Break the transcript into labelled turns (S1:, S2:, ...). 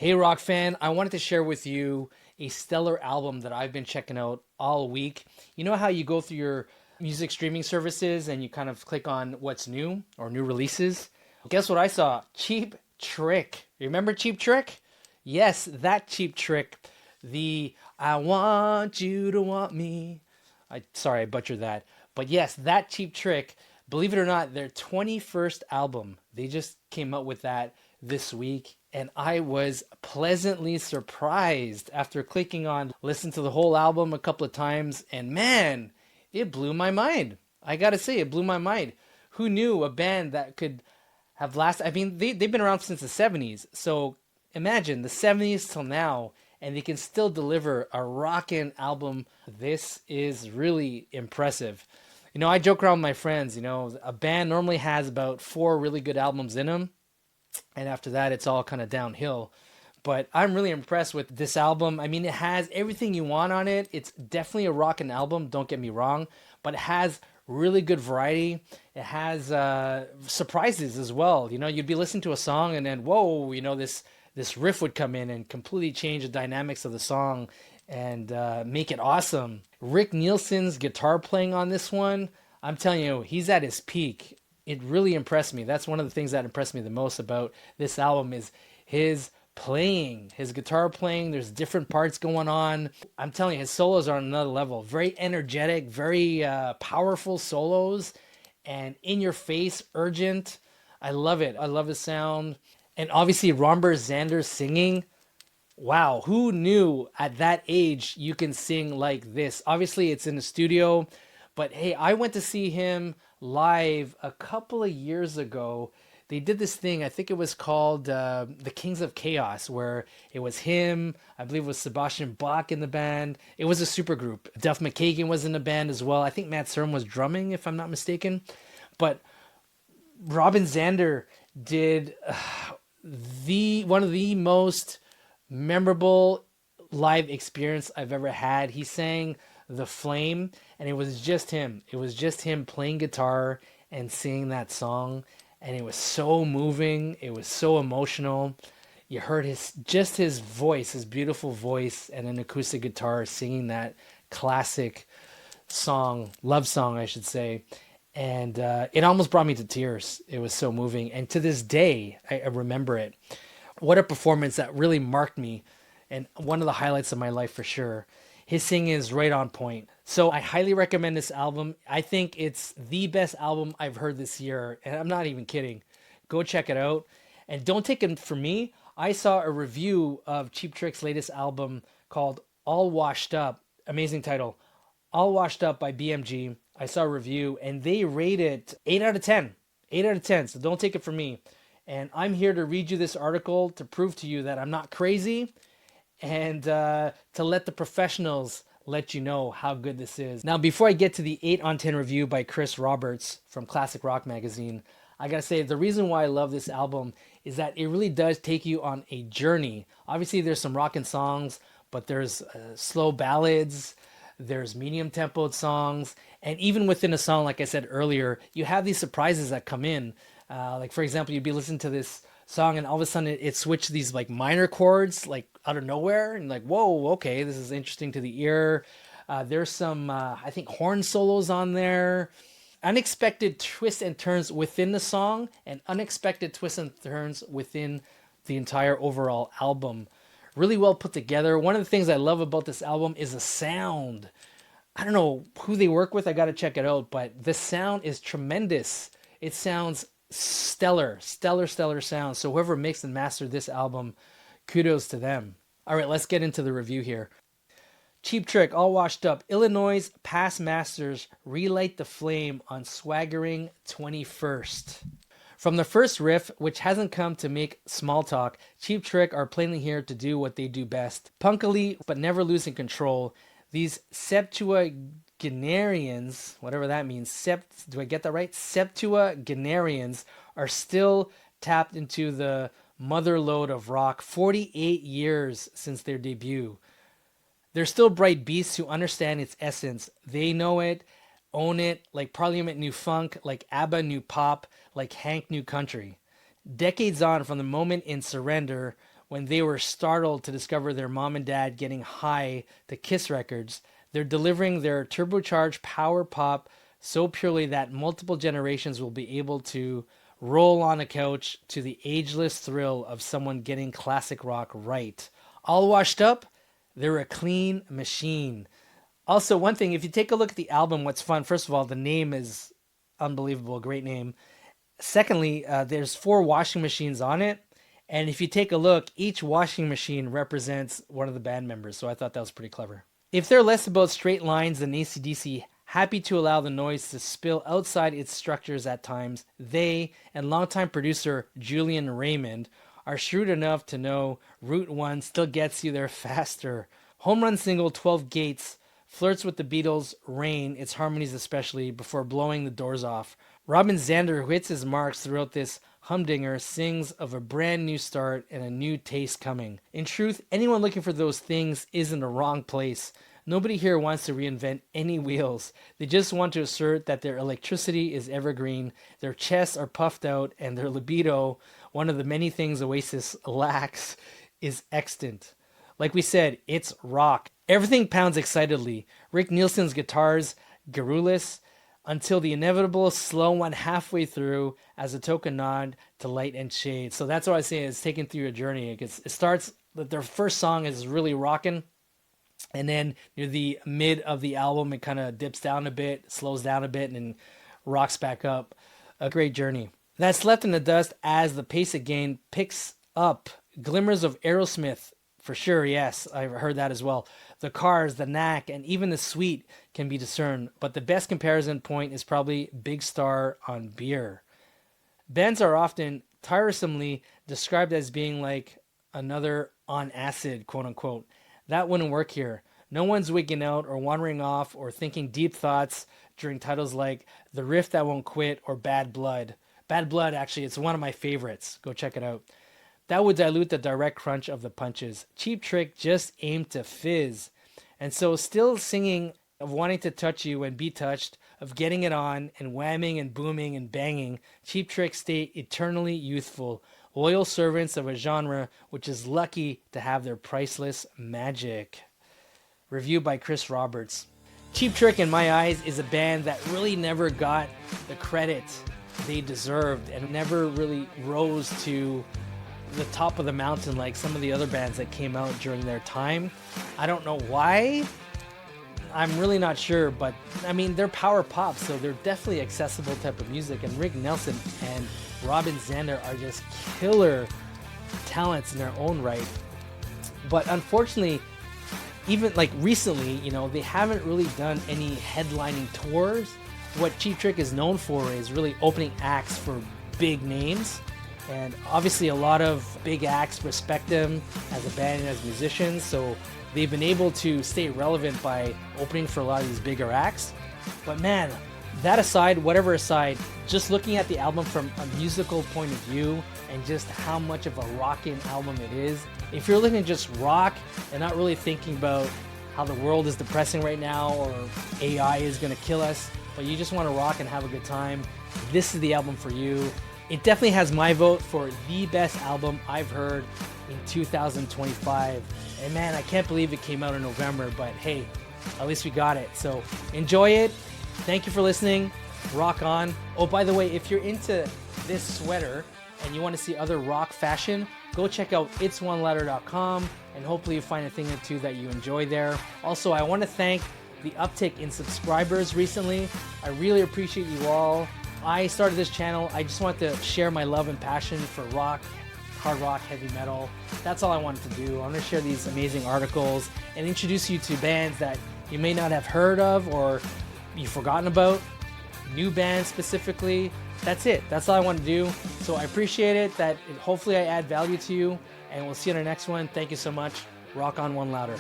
S1: Hey, rock fan, I wanted to share with you a stellar album that I've been checking out all week. You know how you go through your music streaming services and you kind of click on what's new or new releases? Guess what I saw? Cheap Trick. Remember Cheap Trick? Yes, that Cheap Trick. The I want you to want me. Sorry, I butchered that. But yes, that Cheap Trick, believe it or not, their 21st album. They just came out with that this week, and I was pleasantly surprised after clicking on listen to the whole album a couple of times, and man, it blew my mind. I gotta say, it blew my mind. Who knew a band that could have lasted? I mean, they've been around since the 70s, so imagine the 70s till now, and they can still deliver a rockin' album. This is really impressive. I joke around with my friends, a band normally has about four really good albums in them, and after that it's all kind of downhill. But I'm really impressed with this album. I mean, it has everything you want on it. It's definitely a rockin' album, don't get me wrong, but it has really good variety. It has surprises as well. You'd be listening to a song and then whoa, this riff would come in and completely change the dynamics of the song and make it awesome. Rick Nielsen's guitar playing on this one, I'm telling you, he's at his peak. It really impressed me. That's one of the things that impressed me the most about this album is his playing, his guitar playing. There's different parts going on. I'm telling you, his solos are on another level. Very energetic, very powerful solos, and in your face, urgent. I love it. I love the sound. And obviously, Robin Zander singing. Wow, who knew at that age you can sing like this? Obviously, it's in the studio, but hey, I went to see him live a couple of years ago. They did this thing, I think it was called The Kings of Chaos, where it was him, I believe it was Sebastian Bach in the band. It was a super group. Duff McKagan was in the band as well. I think Matt Sorum was drumming, if I'm not mistaken. But Robin Zander did the one of the most memorable live experience I've ever had. He sang The Flame, and it was just him. It was just him playing guitar and singing that song, and it was so moving. It was so emotional. You heard his voice, his beautiful voice, and an acoustic guitar singing that classic song, love song, I should say. And it almost brought me to tears. It was so moving. And to this day, I remember it. What a performance that really marked me, and one of the highlights of my life for sure. His singing is right on point. So I highly recommend this album. I think it's the best album I've heard this year, and I'm not even kidding. Go check it out. And don't take it from me. I saw a review of Cheap Trick's latest album called All Washed Up. Amazing title. All Washed Up by BMG. I saw a review, and they rate it 8 out of 10. 8 out of 10, so don't take it from me. And I'm here to read you this article to prove to you that I'm not crazy, and to let the professionals let you know how good this is. Now, before I get to the 8 on 10 review by Chris Roberts from Classic Rock Magazine, I gotta say the reason why I love this album is that it really does take you on a journey. Obviously, there's some rockin' songs, but there's slow ballads, there's medium tempoed songs, and even within a song, like I said earlier, you have these surprises that come in. Like for example, you'd be listening to this song and all of a sudden it switched these like minor chords like out of nowhere, and like, whoa, okay, this is interesting to the ear. There's some I think horn solos on there, unexpected twists and turns within the song, and unexpected twists and turns within the entire overall album. Really well put together. One of the things I love about this album is the sound. I don't know who they work with, I gotta check it out, but the sound is tremendous. It sounds stellar sound. So whoever mixed and mastered this album, kudos to them. All right, let's get into the review here. Cheap Trick, All Washed Up. Illinois past masters relight the flame on swaggering 21st. From the first riff, which hasn't come to make small talk, Cheap Trick are plainly here to do what they do best. Punkily, but never losing control. These septuagenarians, whatever that means, do I get that right? Septuagenarians are still tapped into the mother lode of rock 48 years since their debut. They're still bright beasts who understand its essence. They know it, own it, like Parliament knew funk, like ABBA knew pop, like Hank knew country. Decades on from the moment in Surrender, when they were startled to discover their mom and dad getting high to Kiss records. They're delivering their turbocharged power pop so purely that multiple generations will be able to roll on a couch to the ageless thrill of someone getting classic rock right. All washed up, they're a clean machine. Also, one thing, if you take a look at the album, what's fun, first of all, the name is unbelievable, great name. Secondly, there's 4 washing machines on it. And if you take a look, each washing machine represents one of the band members. So I thought that was pretty clever. If they're less about straight lines than AC/DC, happy to allow the noise to spill outside its structures at times, they and longtime producer Julian Raymond are shrewd enough to know Route 1 still gets you there faster. Home run single 12 Gates flirts with the Beatles' Rain, its harmonies especially, before blowing the doors off. Robin Zander, who hits his marks throughout this humdinger, sings of a brand new start and a new taste coming. In truth, anyone looking for those things is in the wrong place. Nobody here wants to reinvent any wheels. They just want to assert that their electricity is evergreen, their chests are puffed out, and their libido, one of the many things Oasis lacks, is extant. Like we said, it's rock. Everything pounds excitedly. Rick Nielsen's guitars, garrulous, until the inevitable slow one halfway through as a token nod to light and shade. So that's what I say is taking through a journey. It starts, their first song is really rocking, and then near the mid of the album, it kind of dips down a bit, slows down a bit, and then rocks back up. A great journey. That's left in the dust as the pace again picks up. Glimmers of Aerosmith, for sure, yes, I've heard that as well. The Cars, the Knack, and even the Sweet can be discerned, but the best comparison point is probably Big Star on Beer. Bands are often tiresomely described as being like another On Acid, quote unquote. That wouldn't work here. No one's wigging out or wandering off or thinking deep thoughts during titles like The Riff That Won't Quit or Bad Blood. Bad Blood, actually, it's one of my favorites. Go check it out. That would dilute the direct crunch of the punches. Cheap Trick just aimed to fizz. And so still singing of wanting to touch you and be touched, of getting it on and whamming and booming and banging, Cheap Trick stay eternally youthful, loyal servants of a genre which is lucky to have their priceless magic. Review by Chris Roberts. Cheap Trick, in my eyes, is a band that really never got the credit they deserved and never really rose to the top of the mountain like some of the other bands that came out during their time. I don't know why. I'm really not sure, but I mean, they're power pop, so they're definitely accessible type of music. And Rick Nielsen and Robin Zander are just killer talents in their own right. But unfortunately, even like recently, they haven't really done any headlining tours. What Cheap Trick is known for is really opening acts for big names. And obviously a lot of big acts respect them as a band and as musicians, so they've been able to stay relevant by opening for a lot of these bigger acts. But man, that aside, whatever aside, just looking at the album from a musical point of view and just how much of a rockin' album it is, if you're looking at just rock and not really thinking about how the world is depressing right now or AI is gonna kill us, but you just want to rock and have a good time, this is the album for you. It definitely has my vote for the best album I've heard in 2025. And man, I can't believe it came out in November, but hey, at least we got it. So enjoy it. Thank you for listening. Rock on. Oh, by the way, if you're into this sweater and you want to see other rock fashion, go check out itsoneletter.com and hopefully you find a thing or two that you enjoy there. Also, I want to thank the uptick in subscribers recently. I really appreciate you all. I started this channel, I just wanted to share my love and passion for rock, hard rock, heavy metal. That's all I wanted to do. I want to share these amazing articles and introduce you to bands that you may not have heard of or you've forgotten about, new bands specifically. That's it. That's all I want to do. So I appreciate it. Hopefully I add value to you, and we'll see you in the next one. Thank you so much. Rock on one louder.